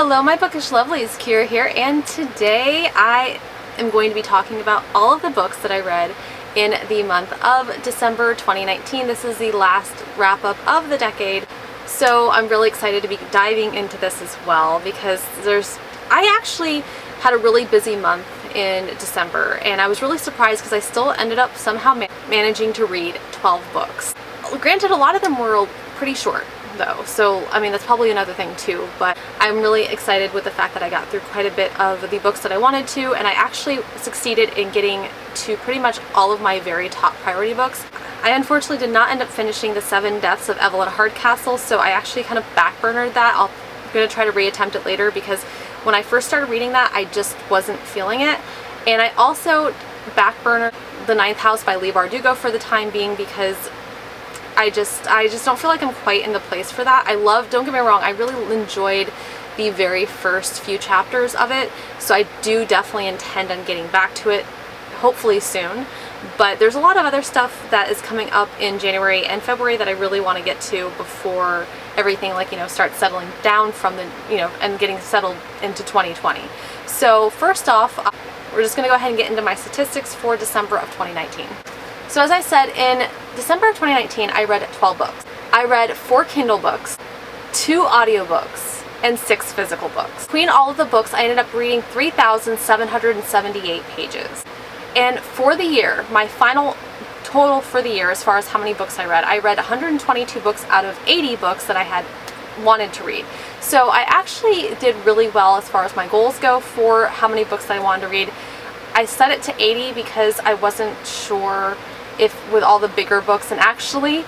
Hello my bookish lovelies, Kira here, and today I am going to be talking about all of the books that I read in the month of December 2019. This is the last wrap-up of the decade, so I'm really excited to be diving into this as well because I actually had a really busy month in December, and I was really surprised because I still ended up somehow managing to read 12 books. Granted, a lot of them were pretty short though, so I mean that's probably another thing too, but I'm really excited with the fact that I got through quite a bit of the books that I wanted to, and I actually succeeded in getting to pretty much all of my very top priority books. I unfortunately did not end up finishing The 7 Deaths of Evelyn Hardcastle, so I actually kind of backburnered that. I'm going to try to reattempt it later because when I first started reading that I just wasn't feeling it. And I also backburnered The Ninth House by Leigh Bardugo for the time being because I just don't feel like I'm quite in the place for that. Don't get me wrong, I really enjoyed the very first few chapters of it, so I do definitely intend on getting back to it hopefully soon. But there's a lot of other stuff that is coming up in January and February that I really want to get to before everything starts settling down from the and getting settled into 2020. So first off, we're just going to go ahead and get into my statistics for December of 2019. So as I said, in December of 2019, I read 12 books. I read 4 Kindle books, 2 audiobooks, and 6 physical books. Between all of the books, I ended up reading 3,778 pages. And for the year, my final total for the year, as far as how many books I read 122 books out of 80 books that I had wanted to read. So I actually did really well as far as my goals go for how many books I wanted to read. I set it to 80 because I wasn't sure if with all the bigger books, and actually,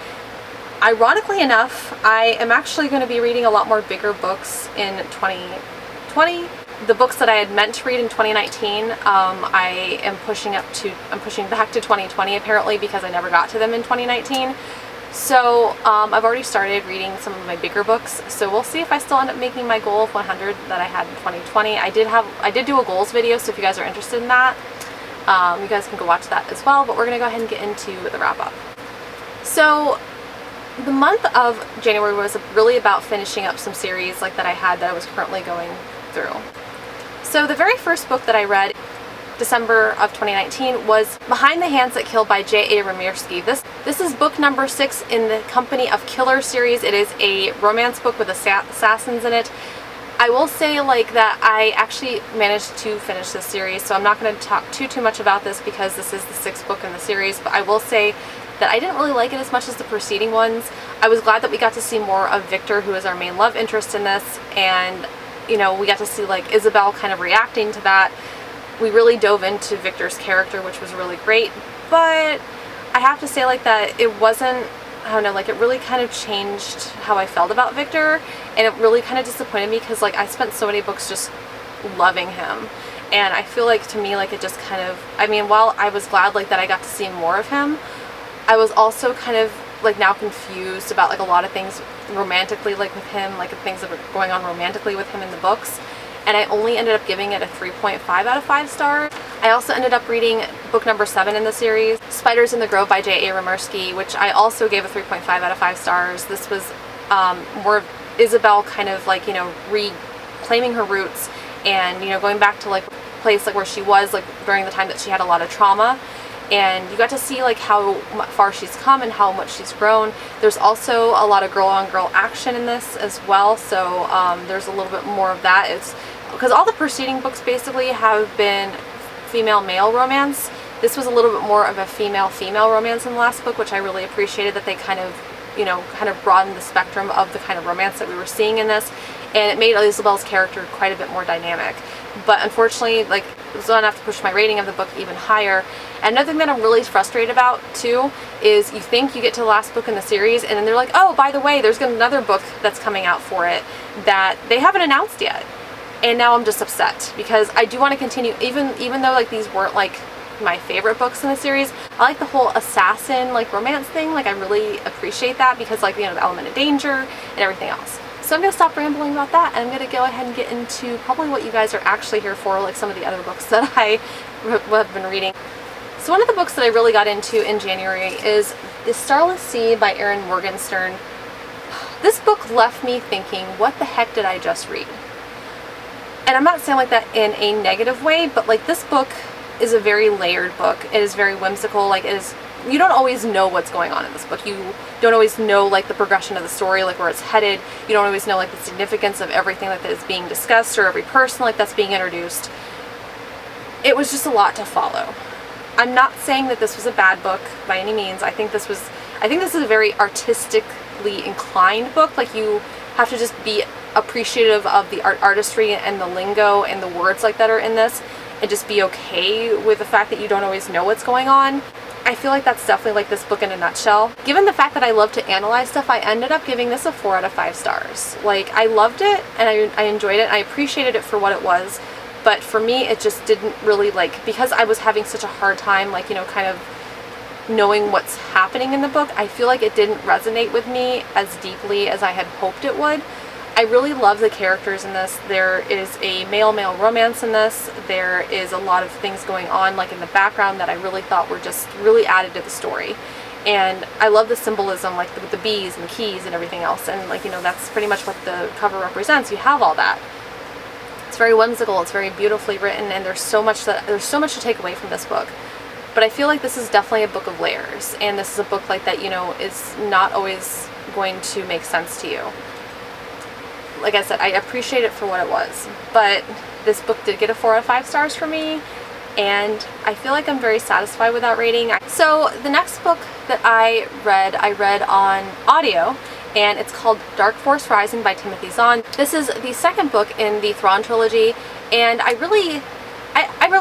ironically enough, I am actually going to be reading a lot more bigger books in 2020. The books that I had meant to read in 2019, I'm pushing back to 2020 apparently because I never got to them in 2019. So I've already started reading some of my bigger books, so we'll see if I still end up making my goal of 100 that I had in 2020. I did do a goals video, so if you guys are interested in that, you guys can go watch that as well, but we're going to go ahead and get into the wrap-up. So the month of January was really about finishing up some series that I had that I was currently going through. So the very first book that I read December of 2019 was Behind the Hands That Kill by J.A. Remirsky. This is book number 6 in the Company of Killers series. It is a romance book with assassins in it. I will say that I actually managed to finish this series, so I'm not going to talk too much about this because this is the 6th book in the series, but I will say that I didn't really like it as much as the preceding ones. I was glad that we got to see more of Victor, who is our main love interest in this, and we got to see Isabel kind of reacting to that. We really dove into Victor's character, which was really great, but I have to say that it wasn't, I don't know, it really kind of changed how I felt about Victor, and it really kind of disappointed me because I spent so many books just loving him, and I feel to me it just kind of, I mean, while I was glad that I got to see more of him, I was also kind of now confused about a lot of things romantically with him, things that were going on romantically with him in the books, and I only ended up giving it a 3.5 out of 5 stars. I also ended up reading book number 7 in the series, Spiders in the Grove by J.A. Remirsky, which I also gave a 3.5 out of 5 stars. This was more of Isabel kind of reclaiming her roots and going back to a place where she was during the time that she had a lot of trauma. And you got to see how far she's come and how much she's grown. There's also a lot of girl-on-girl action in this as well, so there's a little bit more of that. It's because all the preceding books basically have been female-male romance. This was a little bit more of a female-female romance in the last book, which I really appreciated that they kind of broadened the spectrum of the kind of romance that we were seeing in this, and it made Isabel's character quite a bit more dynamic. But unfortunately, it was enough to push my rating of the book even higher. And another thing that I'm really frustrated about too is you think you get to the last book in the series and then they're like, oh, by the way, there's another book that's coming out for it that they haven't announced yet. And now I'm just upset because I do want to continue, even though these weren't my favorite books in the series. I like the whole assassin romance thing. I really appreciate that because the element of danger and everything else. So I'm going to stop rambling about that, and I'm going to go ahead and get into probably what you guys are actually here for, some of the other books that I have been reading. So one of the books that I really got into in January is The Starlet C by Erin Morgenstern. This book left me thinking, what the heck did I just read? And I'm not saying like that in a negative way, but like this book is a very layered book. It is very whimsical. Like it is, you don't always know what's going on in this book. You don't always know like the progression of the story, like where it's headed. You don't always know like the significance of everything that is being discussed or every person like that's being introduced. It was just a lot to follow. I'm not saying that this was a bad book by any means. I think this is a very artistically inclined book. Like you have to just be appreciative of the artistry and the lingo and the words like that are in this, and just be okay with the fact that you don't always know what's going on. I feel like that's definitely like this book in a nutshell. Given the fact that I love to analyze stuff, I ended up giving this a 4 out of 5 stars. Like, I loved it, and I enjoyed it, and I appreciated it for what it was, but for me, it just didn't really, like, because I was having such a hard time, like, you know, kind of knowing what's happening in the book, I feel like it didn't resonate with me as deeply as I had hoped it would. I really love the characters in this. There is a male-male romance in this. There is a lot of things going on like in the background that I really thought were just really added to the story. And I love the symbolism, like with the bees and the keys and everything else. And like, you know, that's pretty much what the cover represents. You have all that. It's very whimsical. It's very beautifully written, and there's so much to take away from this book. But I feel like this is definitely a book of layers, and this is a book like that, you know, is not always going to make sense to you. Like I said, I appreciate it for what it was, but this book did get a 4 out of 5 stars for me, and I feel like I'm very satisfied with that rating. So the next book that I read on audio, and it's called Dark Force Rising by Timothy Zahn. This is the second book in the Thrawn trilogy, and I really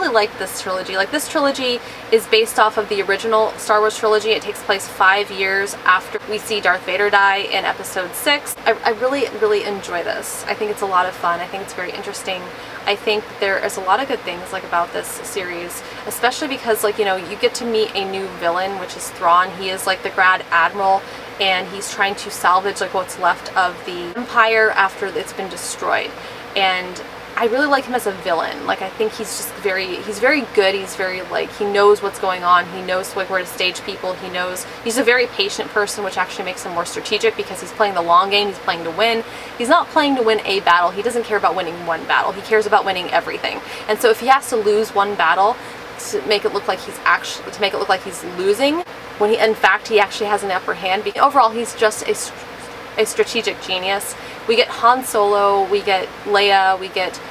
like this trilogy. Like, this trilogy is based off of the original Star Wars trilogy. It takes place 5 years after we see Darth Vader die in episode 6. I really enjoy this. I think it's a lot of fun. I think it's very interesting. I think there is a lot of good things like about this series, especially because, like, you know, you get to meet a new villain, which is Thrawn. He is like the Grand Admiral, and he's trying to salvage like what's left of the Empire after it's been destroyed. And I really like him as a villain. Like, I think he's just he's very good. He's very, like, he knows what's going on. He knows like where to stage people. He's a very patient person, which actually makes him more strategic because he's playing the long game. He's playing to win. He's not playing to win a battle. He doesn't care about winning one battle. He cares about winning everything. And so if he has to lose one battle to make it look like he's losing, when in fact he actually has an upper hand. Overall, he's just a strategic genius. We get Han Solo, we get Leia, we get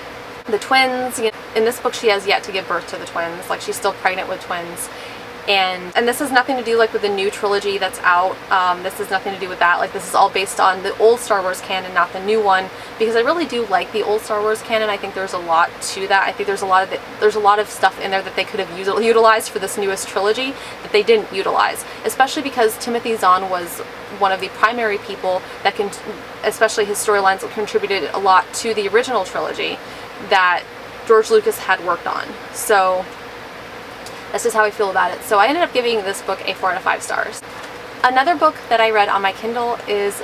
the twins. In this book, she has yet to give birth to the twins. Like, she's still pregnant with twins. And this has nothing to do like with the new trilogy that's out. This has nothing to do with that. Like, this is all based on the old Star Wars canon, not the new one, because I really do like the old Star Wars canon. I think there's a lot to that. I think there's a lot of stuff in there that they could have utilized for this newest trilogy that they didn't utilize, especially because Timothy Zahn was one of the primary people that can, especially his storylines, contributed a lot to the original trilogy that George Lucas had worked on. So that's just how I feel about it. So I ended up giving this book a 4 out of 5 stars. Another book that I read on my Kindle is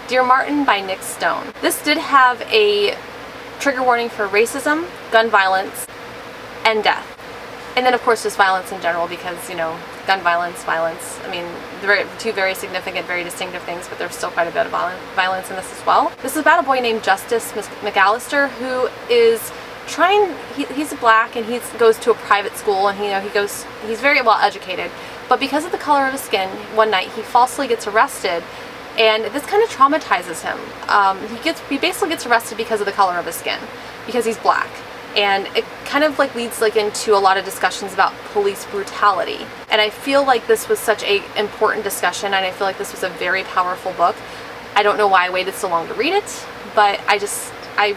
Dear Martin by Nick Stone. This did have a trigger warning for racism, gun violence, and death. And then of course just violence in general, because, you know, gun violence, I mean, they're two very significant, very distinctive things, but there's still quite a bit of violence in this as well. This is about a boy named Justice McAllister who is he's black, and he goes to a private school, and he's very well educated, but because of the color of his skin, one night he falsely gets arrested, and this kind of traumatizes him. He basically gets arrested because of the color of his skin, because he's black. And it kind of like leads like into a lot of discussions about police brutality. And I feel like this was such an important discussion, and I feel like this was a very powerful book. I don't know why I waited so long to read it, but I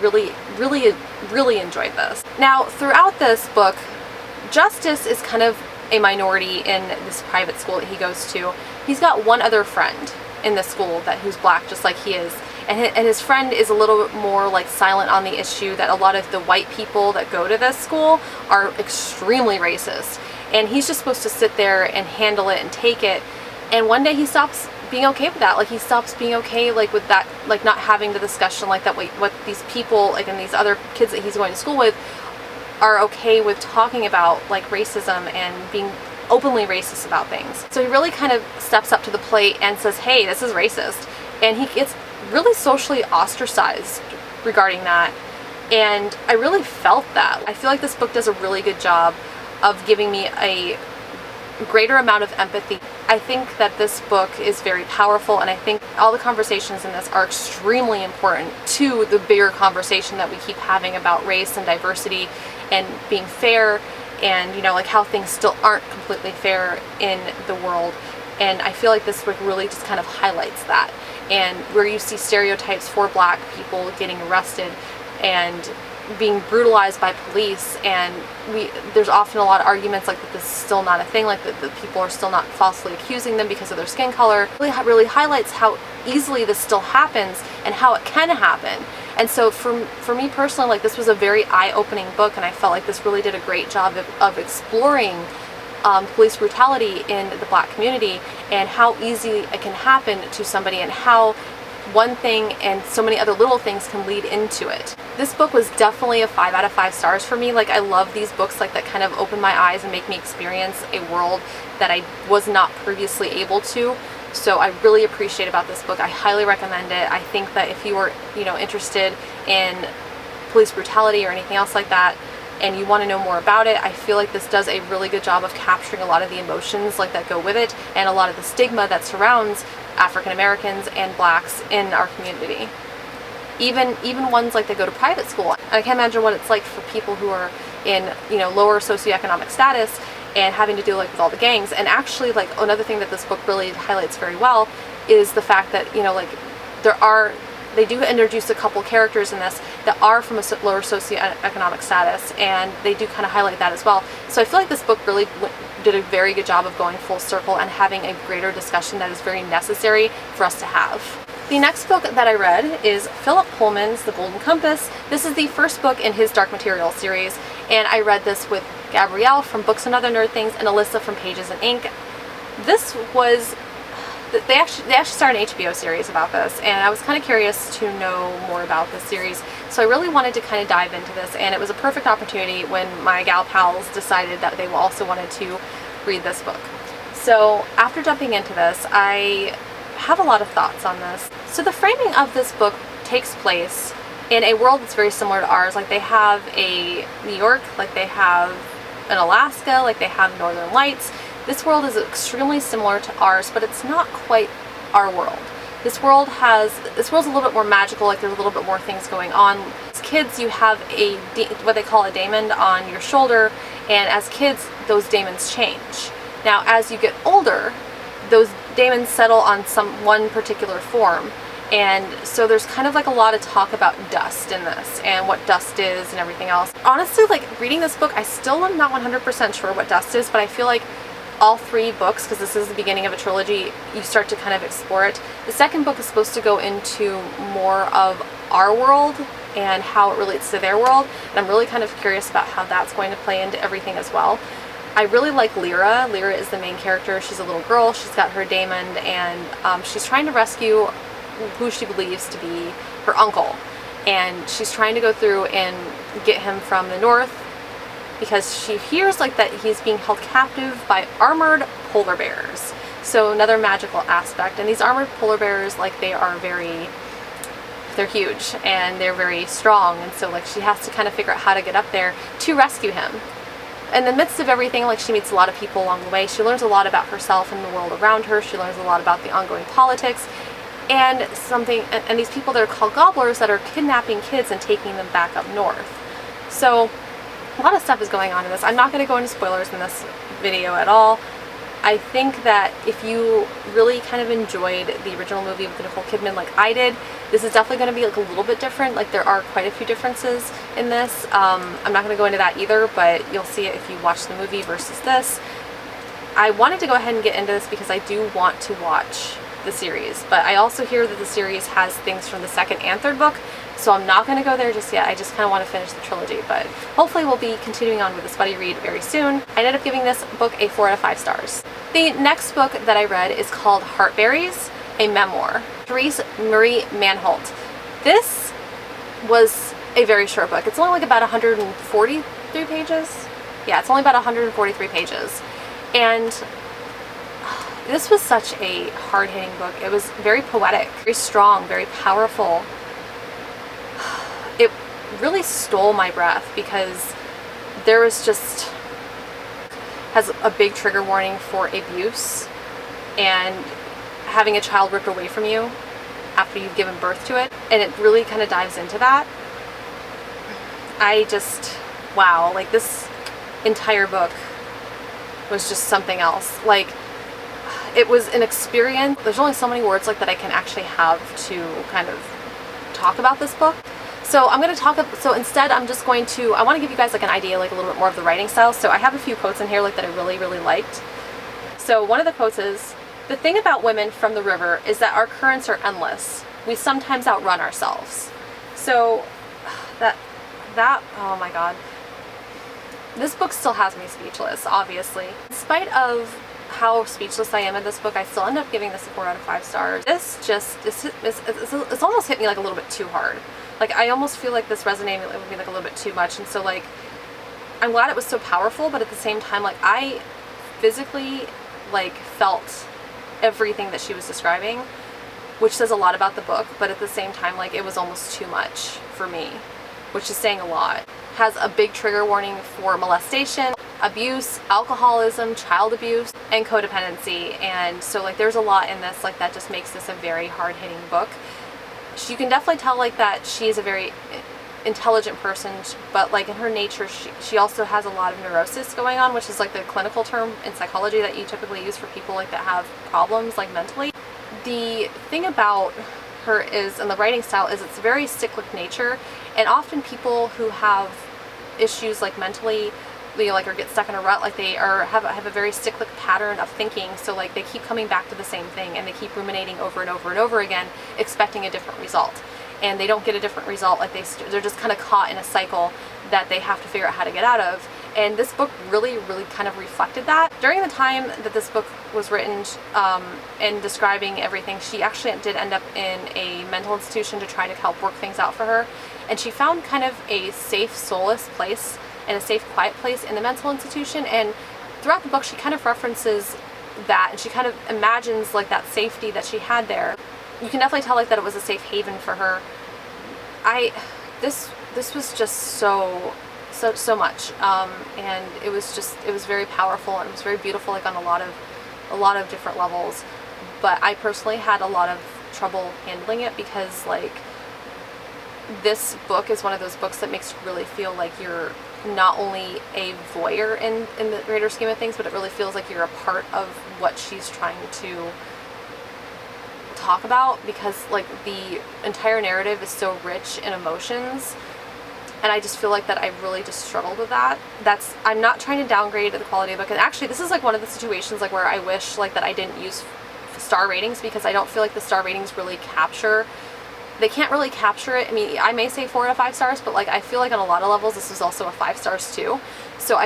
really enjoyed this. Now, throughout this book, Justice is kind of a minority in this private school that he goes to. He's got one other friend in the school who's black, just like he is. And his friend is a little bit more like silent on the issue that a lot of the white people that go to this school are extremely racist. And he's just supposed to sit there and handle it and take it. And one day he stops being okay with that. Like, he stops being okay like with that, like not having the discussion like that, what these people like and these other kids that he's going to school with are okay with talking about, like racism and being openly racist about things. So he really kind of steps up to the plate and says, hey, this is racist. And he gets really socially ostracized regarding that. And I really felt that. I feel like this book does a really good job of giving me a greater amount of empathy. I think that this book is very powerful, and I think all the conversations in this are extremely important to the bigger conversation that we keep having about race and diversity and being fair, and you know, like how things still aren't completely fair in the world. And I feel like this book really just kind of highlights that, and where you see stereotypes for Black people getting arrested and being brutalized by police, and there's often a lot of arguments like that this is still not a thing, like that the people are still not falsely accusing them because of their skin color. It really highlights how easily this still happens and how it can happen. And so for me personally, like, this was a very eye-opening book, and I felt like this really did a great job of exploring police brutality in the Black community and how easy it can happen to somebody, and how one thing and so many other little things can lead into it. This book was definitely a 5 out of 5 stars for me. Like, I love these books like that kind of open my eyes and make me experience a world that I was not previously able to. So I really appreciate about this book. I highly recommend it. I think that if you are, you know, interested in police brutality or anything else like that, and you want to know more about it, I feel like this does a really good job of capturing a lot of the emotions like that go with it, and a lot of the stigma that surrounds African Americans and Blacks in our community. Even ones like that go to private school. I can't imagine what it's like for people who are in, you know, lower socioeconomic status and having to deal like with all the gangs. And actually, like, another thing that this book really highlights very well is the fact that, you know, like, they do introduce a couple characters in this that are from a lower socioeconomic status, and they do kind of highlight that as well. So I feel like this book really did a very good job of going full circle and having a greater discussion that is very necessary for us to have. The next book that I read is Philip Pullman's The Golden Compass. This is the first book in his Dark Materials series, and I read this with Gabrielle from Books and Other Nerd Things and Alyssa from Pages and Ink. This was they actually started an HBO series about this, and I was kind of curious to know more about this series, so I really wanted to kind of dive into this, and it was a perfect opportunity when my gal pals decided that they also wanted to read this book. So after jumping into this, I have a lot of thoughts on this. So the framing of this book takes place in a world that's very similar to ours. Like, they have a New York, like they have an Alaska, like they have Northern Lights. This world is extremely similar to ours, but it's not quite our world. This world's a little bit more magical, like there's a little bit more things going on. As kids, you have what they call a daemon on your shoulder, and as kids, those daemons change. Now, as you get older, those daemons settle on one particular form, and so there's kind of like a lot of talk about dust in this, and what dust is and everything else. Honestly, like, reading this book, I still am not 100% sure what dust is, but I feel like all 3 books, because this is the beginning of a trilogy, you start to kind of explore it. The second book is supposed to go into more of our world and how it relates to their world, and I'm really kind of curious about how that's going to play into everything as well. I really like Lyra. Lyra is the main character. She's a little girl. She's got her daemon, and she's trying to rescue who she believes to be her uncle, and she's trying to go through and get him from the north, because she hears like that he's being held captive by armored polar bears. So another magical aspect. And these armored polar bears, like, they're huge and they're very strong, and so like she has to kind of figure out how to get up there to rescue him. In the midst of everything, like, she meets a lot of people along the way. She learns a lot about herself and the world around her. She learns a lot about the ongoing politics and these people that are called gobblers that are kidnapping kids and taking them back up north. So a lot of stuff is going on in this. I'm not going to go into spoilers in this video at all. I think that if you really kind of enjoyed the original movie with Nicole Kidman like I did, this is definitely going to be like a little bit different. Like, there are quite a few differences in this. I'm not going to go into that either, but you'll see it if you watch the movie versus this. I wanted to go ahead and get into this because I do want to watch the series, but I also hear that the series has things from the second and third book, so I'm not going to go there just yet. I just kind of want to finish the trilogy, but hopefully we'll be continuing on with this buddy read very soon. I ended up giving this book a 4 out of 5 stars. The next book that I read is called Hart Berries, a memoir. Therese Marie Manholt. This was a very short book. It's only like about 143 pages. Yeah, it's only about 143 pages. And this was such a hard-hitting book. It was very poetic, very strong, very powerful. really stole my breath because there was just, has a big trigger warning for abuse and having a child ripped away from you after you've given birth to it, and it really kind of dives into that. I just, wow, like this entire book was just something else. Like, it was an experience. There's only so many words like that I can actually have to kind of talk about this book. So I'm going to talk, so instead I'm just going to, I want to give you guys like an idea, like a little bit more of the writing style. So I have a few quotes in here like that I really, really liked. So one of the quotes is, "The thing about women from the river is that our currents are endless. We sometimes outrun ourselves." So that, oh my God. This book still has me speechless, obviously. In spite of how speechless I am in this book, I still end up giving this a 4 out of 5 stars. This just, it's almost hit me like a little bit too hard. Like, I almost feel like this resonated with me like a little bit too much, and so like, I'm glad it was so powerful, but at the same time, like, I physically like felt everything that she was describing, which says a lot about the book, but at the same time, like, it was almost too much for me, which is saying a lot. Has a big trigger warning for molestation, abuse, alcoholism, child abuse, and codependency, and so like there's a lot in this like that just makes this a very hard-hitting book. You can definitely tell like that she's a very intelligent person, but like in her nature she also has a lot of neurosis going on, which is like the clinical term in psychology that you typically use for people like that have problems like mentally. The thing about her is, and the writing style is, it's very cyclic nature, and often people who have issues like mentally, you know, like, or get stuck in a rut, like they are have a very cyclic pattern of thinking, so like they keep coming back to the same thing and they keep ruminating over and over and over again, expecting a different result, and they don't get a different result. Like they're just kind of caught in a cycle that they have to figure out how to get out of. And this book really kind of reflected that. During the time that this book was written and describing everything, she actually did end up in a mental institution to try to help work things out for her, and she found kind of a safe, soulless place and a safe, quiet place in the mental institution. And throughout the book she kind of references that, and she kind of imagines like that safety that she had there. You can definitely tell like that it was a safe haven for her. This was just so much, and it was very powerful, and it was very beautiful, like on a lot of different levels. But I personally had a lot of trouble handling it because like this book is one of those books that makes you really feel like you're not only a voyeur in the greater scheme of things, but it really feels like you're a part of what she's trying to talk about, because like the entire narrative is so rich in emotions, and I just feel like that I really just struggled with that. I'm not trying to downgrade the quality of the book, and actually this is like one of the situations like where I wish like that I didn't use star ratings, because I don't feel like the star ratings really capture, they can't really capture it. I mean, I may say 4 out of 5 stars, but like I feel like on a lot of levels this is also a 5 stars too. So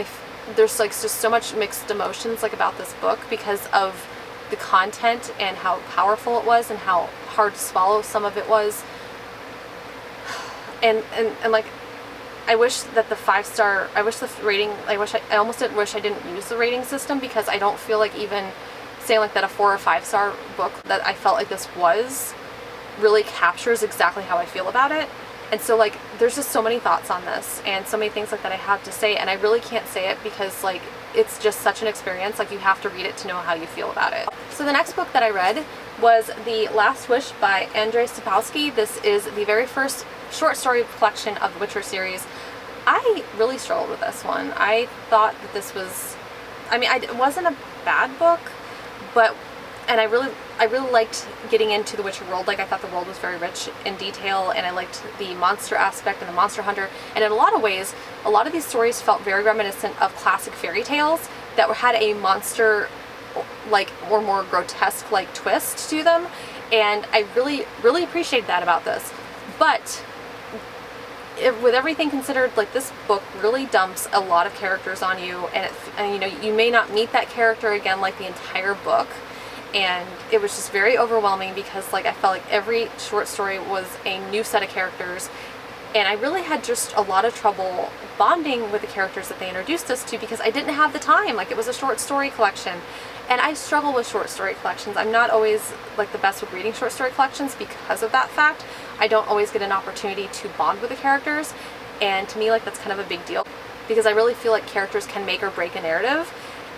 there's like just so much mixed emotions like about this book because of the content and how powerful it was and how hard to swallow some of it was. And like, I wish that the 5-star, I wish the rating, I almost didn't wish I didn't use the rating system, because I don't feel like even saying like that a 4 or 5-star book that I felt like this was really captures exactly how I feel about it. And so like there's just so many thoughts on this and so many things like that I have to say, and I really can't say it because like it's just such an experience. Like you have to read it to know how you feel about it. So the next book that I read was The Last Wish by Andrzej Sapkowski. This is the very first short story collection of the Witcher series. I really struggled with this one. I thought that this was, I mean, it wasn't a bad book, but, and I really liked getting into the Witcher world. Like I thought the world was very rich in detail, and I liked the monster aspect and the monster hunter. And in a lot of ways, a lot of these stories felt very reminiscent of classic fairy tales that had a monster, like, or more grotesque like twist to them. And I really appreciated that about this. But with everything considered, like this book really dumps a lot of characters on you, and you know, you may not meet that character again like the entire book. And it was just very overwhelming because like I felt like every short story was a new set of characters, and I really had just a lot of trouble bonding with the characters that they introduced us to because I didn't have the time. Like it was a short story collection, and I struggle with short story collections. I'm not always like the best with reading short story collections because of that fact. I don't always get an opportunity to bond with the characters, and to me, like, that's kind of a big deal because I really feel like characters can make or break a narrative.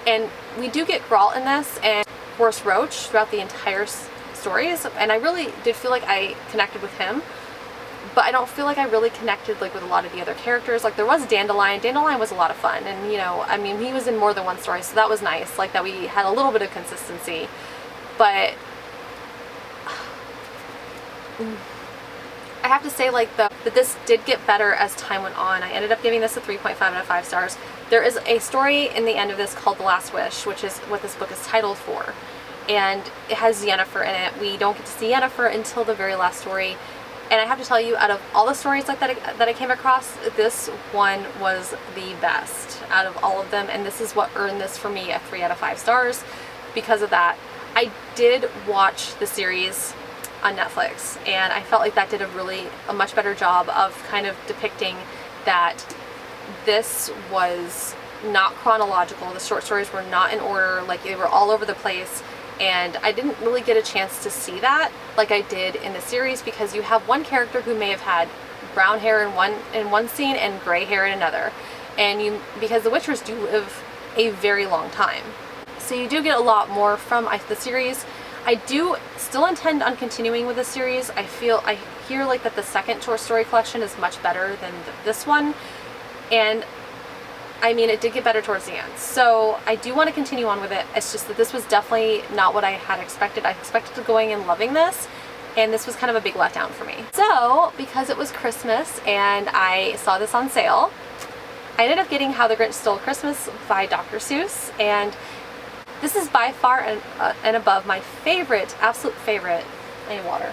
And we do get Geralt in this and Horace Roach throughout the entire stories, and I really did feel like I connected with him, but I don't feel like I really connected like with a lot of the other characters. Like, there was Dandelion. Dandelion was a lot of fun, and you know, I mean, he was in more than one story, so that was nice, like that we had a little bit of consistency. But I have to say, like, that this did get better as time went on. I ended up giving this a 3.5 out of 5 stars. There is a story in the end of this called The Last Wish, which is what this book is titled for, and it has Yennefer in it. We don't get to see Yennefer until the very last story, and I have to tell you, out of all the stories like that I came across, this one was the best out of all of them, and this is what earned this for me a 3 out of 5 stars because of that. I did watch the series on Netflix, and I felt like that did a much better job of kind of depicting that this was not chronological. The short stories were not in order, like they were all over the place, and I didn't really get a chance to see that like I did in the series, because you have one character who may have had brown hair in one scene and gray hair in another, and because the Witchers do live a very long time, so you do get a lot more from the series. I do still intend on continuing with the series. I hear like that the second short story collection is much better than this one, and I mean, it did get better towards the end, so I do want to continue on with it. It's just that this was definitely not what I had expected. I expected to go in and loving this, and this was kind of a big letdown for me. So because it was Christmas and I saw this on sale, I ended up getting How the Grinch Stole Christmas by Dr. Seuss, and this is by far and above my favorite, absolute favorite. I need water.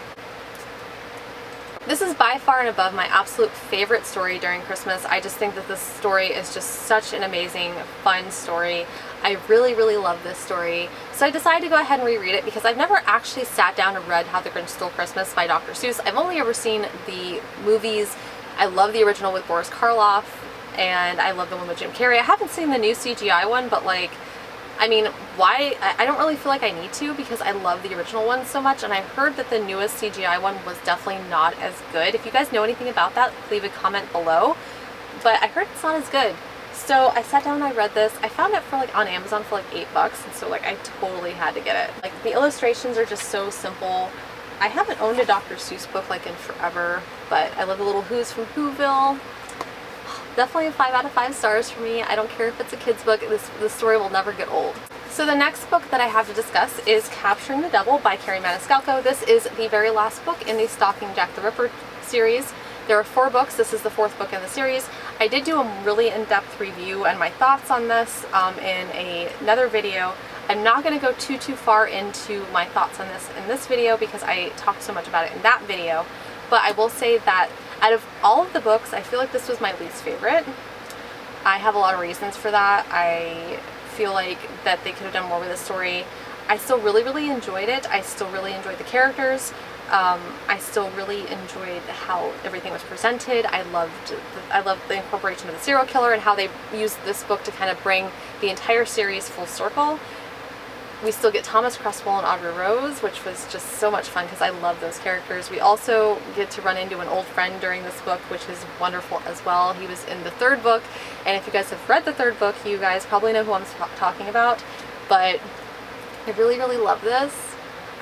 This is by far and above my absolute favorite story during Christmas. I just think that this story is just such an amazing, fun story. I really, really love this story. So I decided to go ahead and reread it because I've never actually sat down and read How the Grinch Stole Christmas by Dr. Seuss. I've only ever seen the movies. I love the original with Boris Karloff, and I love the one with Jim Carrey. I haven't seen the new CGI one, but like, I mean, why? I don't really feel like I need to because I love the original one so much, and I've heard that the newest CGI one was definitely not as good. If you guys know anything about that, leave a comment below, but I heard it's not as good. So I sat down and I read this. I found it for like on Amazon for like $8, and so like I totally had to get it. Like, the illustrations are just so simple. I haven't owned a Dr. Seuss book like in forever, but I love the little Who's from Whoville. Definitely a 5 out of 5 stars for me. I don't care if it's a kid's book, this story will never get old. So the next book that I have to discuss is Capturing the Devil by Carrie Maniscalco. This is the very last book in the Stalking Jack the Ripper series. There are 4 books. This is the 4th book in the series. I did do a really in-depth review and my thoughts on this in another video. I'm not going to go too far into my thoughts on this in this video because I talked so much about it in that video, but I will say that out of all of the books, I feel like this was my least favorite. I have a lot of reasons for that. I feel like that they could have done more with the story. I still really, really enjoyed it. I still really enjoyed the characters. I still really enjoyed how everything was presented. I loved the incorporation of the serial killer and how they used this book to kind of bring the entire series full circle. We still get Thomas Cresswell and Audrey Rose, which was just so much fun because I love those characters. We also get to run into an old friend during this book, which is wonderful as well. He was in the 3rd book, and if you guys have read the 3rd book, you guys probably know who I'm talking about, but I really, really love this.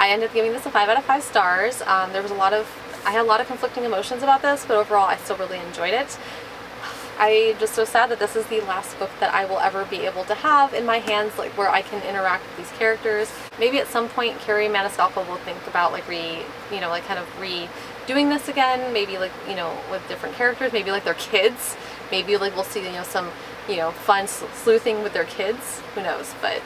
I ended up giving this a 5 out of 5 stars. I had a lot of conflicting emotions about this, but overall I still really enjoyed it. I'm just so sad that this is the last book that I will ever be able to have in my hands, like where I can interact with these characters. Maybe at some point Carrie Maniscalco will think about like kind of redoing this again, maybe like, with different characters, maybe like their kids. Maybe like we'll see, some, fun sleuthing with their kids. Who knows? But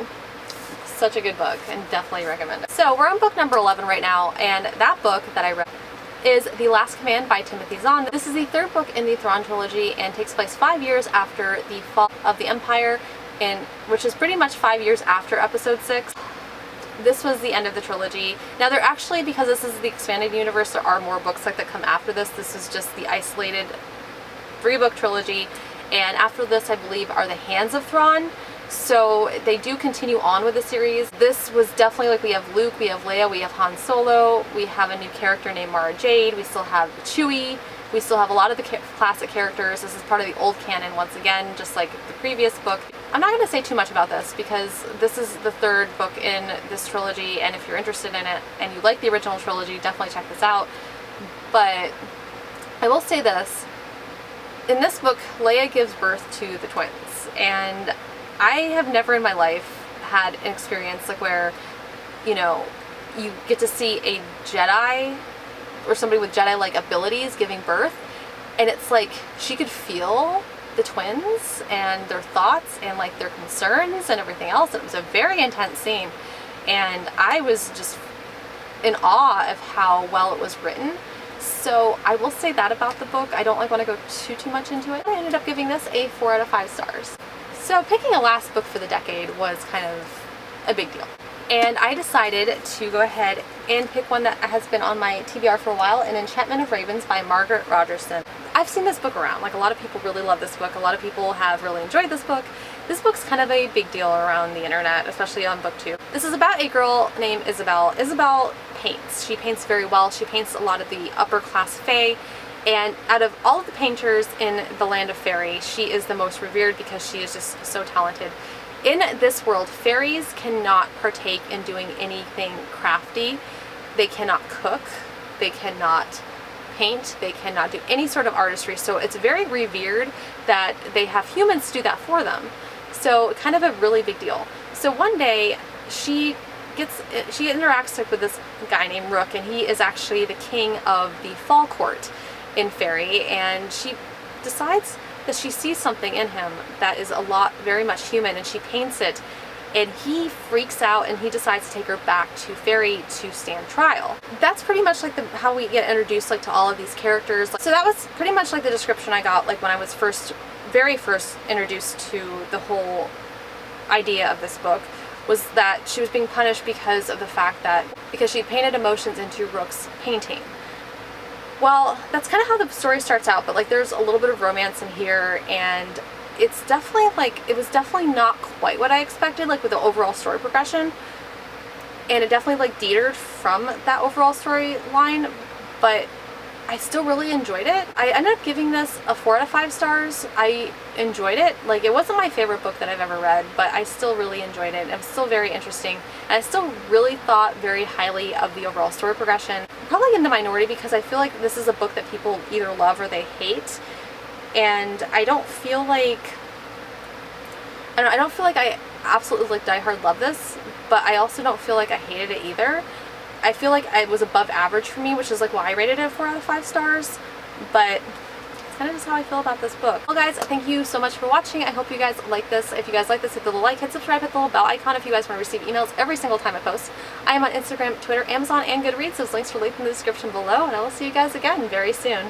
such a good book and definitely recommend it. So we're on book number 11 right now, and that book that I read is The Last Command by Timothy Zahn. This is the 3rd book in the Thrawn trilogy and takes place 5 years after the fall of the Empire, which is pretty much 5 years after episode 6. This was the end of the trilogy. Now there actually, because this is the expanded universe, there are more books like that come after this. This is just the isolated 3-book trilogy, and after this I believe are the Hands of Thrawn. So they do continue on with the series. This was definitely like, we have Luke, we have Leia, we have Han Solo, we have a new character named Mara Jade, we still have Chewie, We still have a lot of the classic characters. This is part of the old canon once again, just like the previous book. I'm not going to say too much about this because this is the third book in this trilogy, and if you're interested in it and you like the original trilogy, definitely check this out. But I will say this. In this book, Leia gives birth to the twins, and I have never in my life had an experience like where, you know, you get to see a Jedi or somebody with Jedi-like abilities giving birth, and it's like she could feel the twins and their thoughts and like their concerns and everything else. It was a very intense scene, and I was just in awe of how well it was written. So I will say that about the book. I don't like want to go too much into it. I ended up giving this a 4 out of 5 stars. So picking a last book for the decade was kind of a big deal. And I decided to go ahead and pick one that has been on my TBR for a while, an Enchantment of Ravens by Margaret Rogerson. I've seen this book around. Like, a lot of people really love this book. A lot of people have really enjoyed this book. This book's kind of a big deal around the internet, especially on BookTube. This is about a girl named Isabel. Isabel paints. She paints very well. She paints a lot of the upper class fae. And out of all of the painters in the land of fairy, she is the most revered because she is just so talented. In this world, fairies cannot partake in doing anything crafty. They cannot cook, they cannot paint, they cannot do any sort of artistry. So it's very revered that they have humans do that for them. So kind of a really big deal. So one day she interacts with this guy named Rook, and he is actually the king of the fall court in fairy, and she decides that she sees something in him that is very much human, and she paints it, and he freaks out and he decides to take her back to fairy to stand trial. That's pretty much like how we get introduced like to all of these characters. So that was pretty much like the description I got like when I was very first introduced to the whole idea of this book, was that she was being punished because of the fact that she painted emotions into Rook's painting. Well, that's kind of how the story starts out, but like there's a little bit of romance in here, and it's definitely like, it was definitely not quite what I expected, like with the overall story progression, and it definitely like deterred from that overall storyline, but I still really enjoyed it. I ended up giving this a 4 out of 5 stars. I enjoyed it. Like, it wasn't my favorite book that I've ever read, but I still really enjoyed it. It was still very interesting, and I still really thought very highly of the overall story progression. I'm probably in the minority because I feel like this is a book that people either love or they hate, and I don't feel like I absolutely like diehard love this, but I also don't feel like I hated it either. I feel like it was above average for me, which is like why I rated it 4 out of 5 stars, but it's kind of just how I feel about this book. Well guys, thank you so much for watching. I hope you guys like this. If you guys like this, hit the little like, hit subscribe, hit the little bell icon if you guys want to receive emails every single time I post. I am on Instagram, Twitter, Amazon, and Goodreads. Those links are linked in the description below, and I will see you guys again very soon.